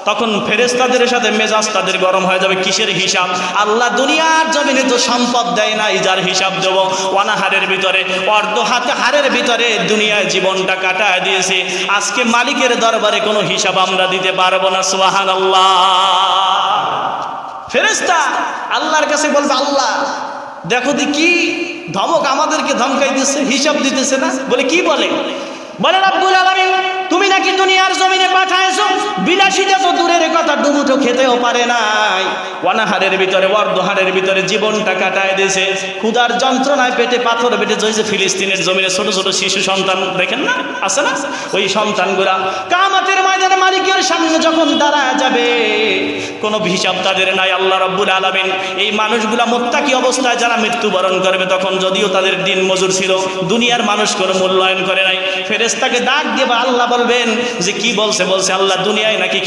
তখন ফেরেশতাদের সাথে মেজাজ তাদের গরম হয়ে যাবে। কিসের হিসাব? আল্লাহ দুনিয়ার জমিনে তো সম্পদ দেয় নাই, যার হিসাব দেব অনাহারের ভিতরে, অর্ধ হাতে হারের ভিতরে দুনিয়ায় জীবনটা কাটায় দিয়েছে। আজকে মালিকের দরবারে কোনো হিসাব আমরা দিতে পারবো না। সুবহানাল্লাহ। ফেরেশতা আল্লাহর কাছে বলবে, আল্লাহ দেখো দি কি ধমক আমাদেরকে ধমকাই দিচ্ছে, হিসাব দিতেছে না। বলে কি বলে? বলে রব্বুল আলামিন তুমি নাকি দুনিয়ার জমিনে পাঠাইছো, বিলাসিতা তো দূরের কথা, দুমুঠো খেতেও পারে নাই, অনাহারের ভিতরে অর্ধহারের ভিতরে জীবনটা কাটায় দিয়েছে। ক্ষুধার যন্ত্রণায় পেটে পাথর বেটে জয়েছে। ফিলিস্তিনের জমিনে ছোট ছোট শিশু সন্তান দেখেন না, আছে না? ওই সন্তানগুলা কিয়ামতের ময়দানে মালিকের সামনে যখন দাঁড়ায় যাবে, কোনো হিসাব তাদের নাই। আল্লাহ রাব্বুল আলামিন এই মানুষগুলা মুত্তাকি অবস্থায় যারা মৃত্যুবরণ করবে, তখন যদিও তাদের দিন মজুর ছিল, দুনিয়ার মানুষ কোনো মূল্যায়ন করে নাই, ফেরেশতাকে ডাক দিয়ে আল্লাহ বলবেন যে কি বলছে? বলছে আল্লাহ দুনিয়ায় নাকি